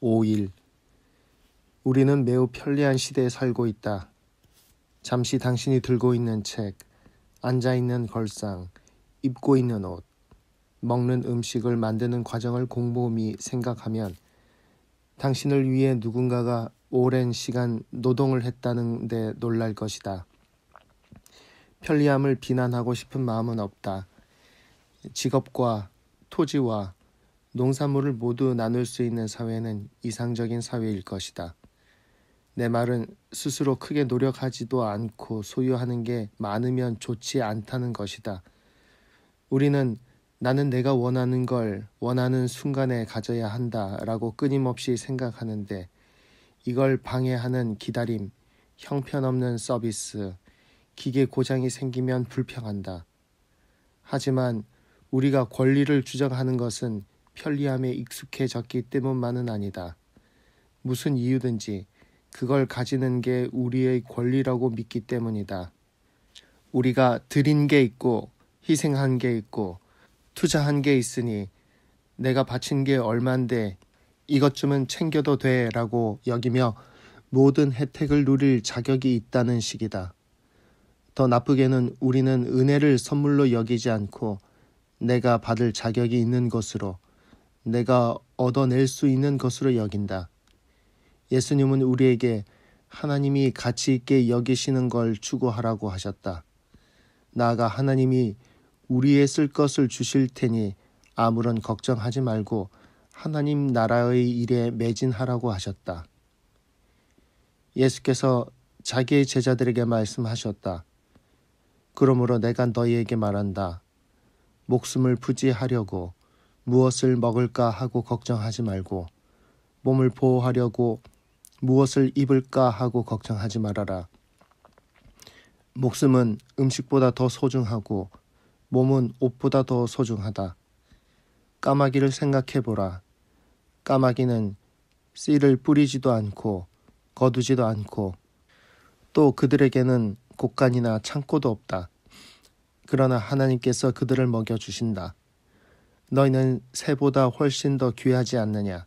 5일. 우리는 매우 편리한 시대에 살고 있다. 잠시 당신이 들고 있는 책, 앉아있는 걸상, 입고 있는 옷, 먹는 음식을 만드는 과정을 곰곰이 생각하면 당신을 위해 누군가가 오랜 시간 노동을 했다는 데 놀랄 것이다. 편리함을 비난하고 싶은 마음은 없다. 직업과 토지와 농산물을 모두 나눌 수 있는 사회는 이상적인 사회일 것이다. 내 말은 스스로 크게 노력하지도 않고 소유하는 게 많으면 좋지 않다는 것이다. 우리는 나는 내가 원하는 걸 원하는 순간에 가져야 한다라고 끊임없이 생각하는데 이걸 방해하는 기다림, 형편없는 서비스, 기계 고장이 생기면 불평한다. 하지만 우리가 권리를 주장하는 것은 편리함에 익숙해졌기 때문만은 아니다. 무슨 이유든지 그걸 가지는 게 우리의 권리라고 믿기 때문이다. 우리가 드린 게 있고 희생한 게 있고 투자한 게 있으니 내가 바친 게 얼만데 이것쯤은 챙겨도 돼 라고 여기며 모든 혜택을 누릴 자격이 있다는 식이다. 더 나쁘게는 우리는 은혜를 선물로 여기지 않고 내가 받을 자격이 있는 것으로 내가 얻어낼 수 있는 것으로 여긴다. 예수님은 우리에게 하나님이 가치 있게 여기시는 걸 추구하라고 하셨다. 나아가 하나님이 우리의 쓸 것을 주실 테니 아무런 걱정하지 말고 하나님 나라의 일에 매진하라고 하셨다. 예수께서 자기의 제자들에게 말씀하셨다. 그러므로 내가 너희에게 말한다. 목숨을 부지하려고 무엇을 먹을까 하고 걱정하지 말고 몸을 보호하려고 무엇을 입을까 하고 걱정하지 말아라. 목숨은 음식보다 더 소중하고 몸은 옷보다 더 소중하다. 까마귀를 생각해보라. 까마귀는 씨를 뿌리지도 않고 거두지도 않고 또 그들에게는 곡간이나 창고도 없다. 그러나 하나님께서 그들을 먹여주신다. 너희는 새보다 훨씬 더 귀하지 않느냐?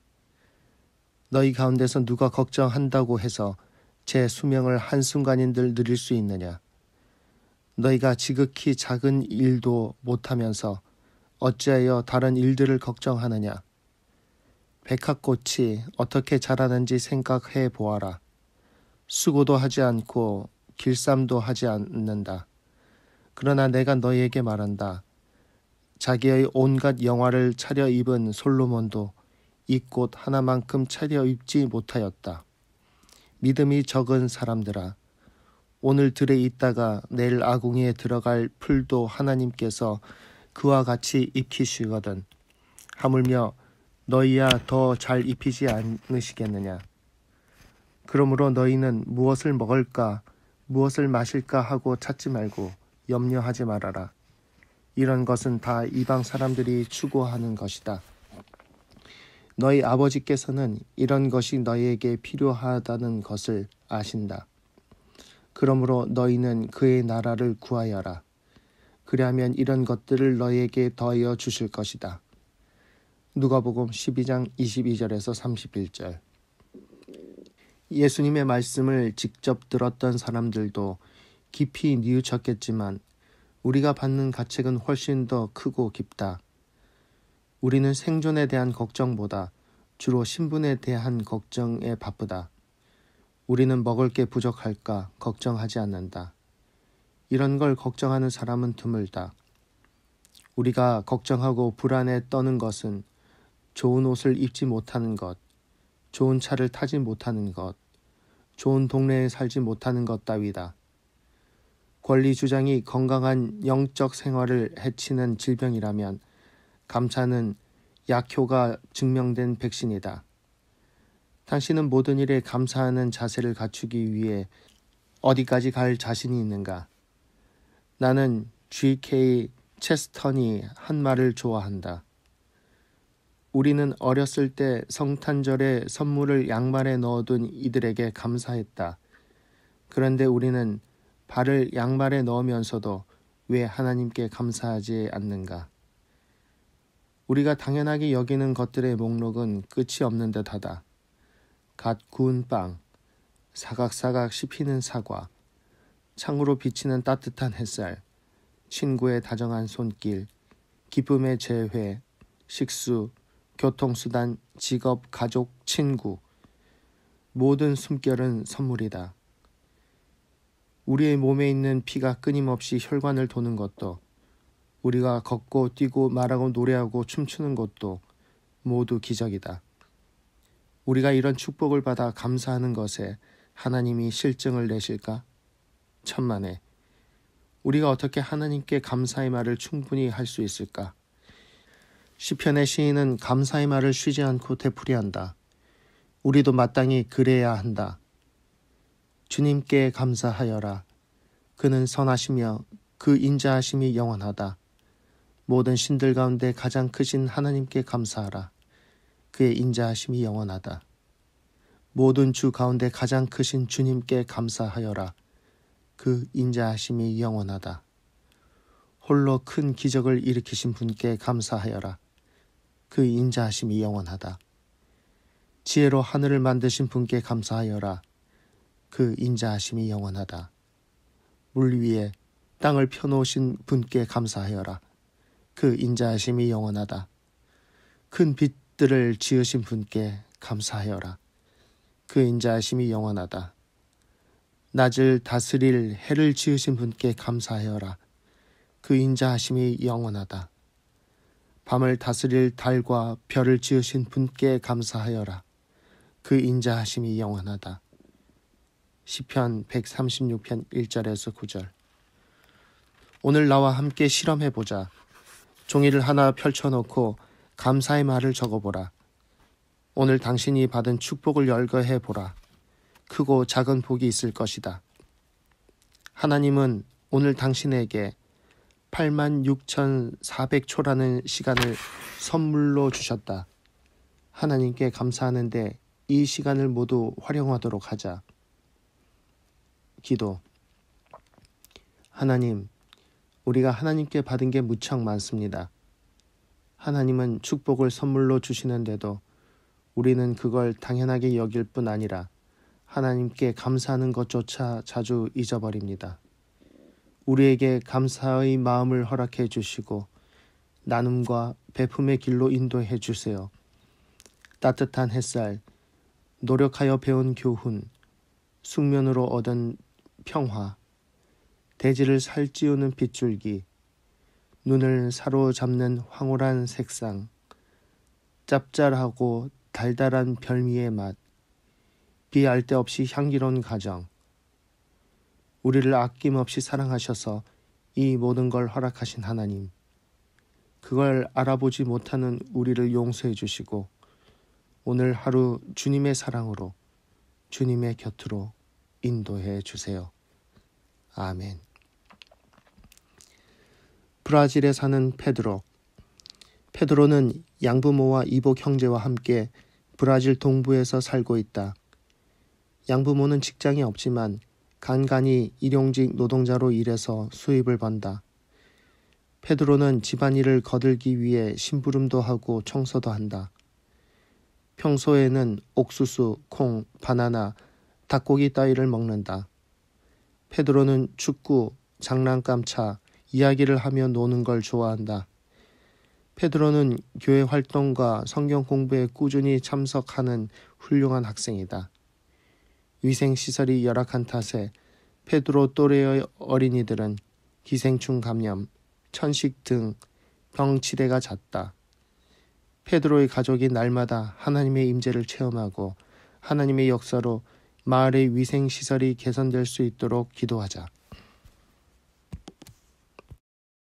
너희 가운데서 누가 걱정한다고 해서 제 수명을 한순간인들 누릴 수 있느냐? 너희가 지극히 작은 일도 못하면서 어찌하여 다른 일들을 걱정하느냐? 백합꽃이 어떻게 자라는지 생각해 보아라. 수고도 하지 않고 길쌈도 하지 않는다. 그러나 내가 너희에게 말한다. 자기의 온갖 영화를 차려입은 솔로몬도 이 꽃 하나만큼 차려입지 못하였다. 믿음이 적은 사람들아, 오늘 들에 있다가 내일 아궁이에 들어갈 풀도 하나님께서 그와 같이 입히시거든. 하물며 너희야 더 잘 입히지 않으시겠느냐. 그러므로 너희는 무엇을 먹을까, 무엇을 마실까 하고 찾지 말고 염려하지 말아라. 이런 것은 다 이방 사람들이 추구하는 것이다. 너희 아버지께서는 이런 것이 너희에게 필요하다는 것을 아신다. 그러므로 너희는 그의 나라를 구하여라. 그리하면 이런 것들을 너희에게 더하여 주실 것이다. 누가복음 12장 22절에서 31절. 예수님의 말씀을 직접 들었던 사람들도 깊이 뉘우쳤겠지만 우리가 받는 가책은 훨씬 더 크고 깊다. 우리는 생존에 대한 걱정보다 주로 신분에 대한 걱정에 바쁘다. 우리는 먹을 게 부족할까 걱정하지 않는다. 이런 걸 걱정하는 사람은 드물다. 우리가 걱정하고 불안에 떠는 것은 좋은 옷을 입지 못하는 것, 좋은 차를 타지 못하는 것, 좋은 동네에 살지 못하는 것 따위다. 권리 주장이 건강한 영적 생활을 해치는 질병이라면 감사는 약효가 증명된 백신이다. 당신은 모든 일에 감사하는 자세를 갖추기 위해 어디까지 갈 자신이 있는가? 나는 G.K. 체스턴이 한 말을 좋아한다. 우리는 어렸을 때 성탄절에 선물을 양말에 넣어둔 이들에게 감사했다. 그런데 우리는 발을 양말에 넣으면서도 왜 하나님께 감사하지 않는가? 우리가 당연하게 여기는 것들의 목록은 끝이 없는 듯하다. 갓 구운 빵, 사각사각 씹히는 사과, 창으로 비치는 따뜻한 햇살, 친구의 다정한 손길, 기쁨의 재회, 식수, 교통수단, 직업, 가족, 친구, 모든 숨결은 선물이다. 우리의 몸에 있는 피가 끊임없이 혈관을 도는 것도, 우리가 걷고 뛰고 말하고 노래하고 춤추는 것도 모두 기적이다. 우리가 이런 축복을 받아 감사하는 것에 하나님이 실증을 내실까? 천만에. 우리가 어떻게 하나님께 감사의 말을 충분히 할 수 있을까? 시편의 시인은 감사의 말을 쉬지 않고 되풀이한다. 우리도 마땅히 그래야 한다. 주님께 감사하여라. 그는 선하시며 그 인자하심이 영원하다. 모든 신들 가운데 가장 크신 하나님께 감사하라. 그의 인자하심이 영원하다. 모든 주 가운데 가장 크신 주님께 감사하여라. 그 인자하심이 영원하다. 홀로 큰 기적을 일으키신 분께 감사하여라. 그 인자하심이 영원하다. 지혜로 하늘을 만드신 분께 감사하여라. 그 인자하심이 영원하다. 물 위에 땅을 펴놓으신 분께 감사하여라. 그 인자하심이 영원하다. 큰 빛들을 지으신 분께 감사하여라. 그 인자하심이 영원하다. 낮을 다스릴 해를 지으신 분께 감사하여라. 그 인자하심이 영원하다. 밤을 다스릴 달과 별을 지으신 분께 감사하여라. 그 인자하심이 영원하다. 시편 136편 1절에서 9절. 오늘 나와 함께 실험해보자. 종이를 하나 펼쳐놓고 감사의 말을 적어보라. 오늘 당신이 받은 축복을 열거해보라. 크고 작은 복이 있을 것이다. 하나님은 오늘 당신에게 86,400초라는 시간을 선물로 주셨다. 하나님께 감사하는데 이 시간을 모두 활용하도록 하자. 기도. 하나님, 우리가 하나님께 받은 게 무척 많습니다. 하나님은 축복을 선물로 주시는데도 우리는 그걸 당연하게 여길 뿐 아니라 하나님께 감사하는 것조차 자주 잊어버립니다. 우리에게 감사의 마음을 허락해 주시고 나눔과 베품의 길로 인도해 주세요. 따뜻한 햇살, 노력하여 배운 교훈, 숙면으로 얻은 평화, 대지를 살찌우는 빗줄기, 눈을 사로잡는 황홀한 색상, 짭짤하고 달달한 별미의 맛, 비할 데 없이 향기로운 가정, 우리를 아낌없이 사랑하셔서 이 모든 걸 허락하신 하나님, 그걸 알아보지 못하는 우리를 용서해 주시고 오늘 하루 주님의 사랑으로 주님의 곁으로 인도해 주세요. 아멘. 브라질에 사는 페드로. 페드로는 양부모와 이복 형제와 함께 브라질 동부에서 살고 있다. 양부모는 직장이 없지만 간간히 일용직 노동자로 일해서 수입을 번다. 페드로는 집안일을 거들기 위해 심부름도 하고 청소도 한다. 평소에는 옥수수, 콩, 바나나, 닭고기 따위를 먹는다. 페드로는 축구, 장난감차, 이야기를 하며 노는 걸 좋아한다. 페드로는 교회 활동과 성경 공부에 꾸준히 참석하는 훌륭한 학생이다. 위생시설이 열악한 탓에 페드로 또래의 어린이들은 기생충 감염, 천식 등 병치레가 잦다. 페드로의 가족이 날마다 하나님의 임재를 체험하고 하나님의 역사로 마을의 위생시설이 개선될 수 있도록 기도하자.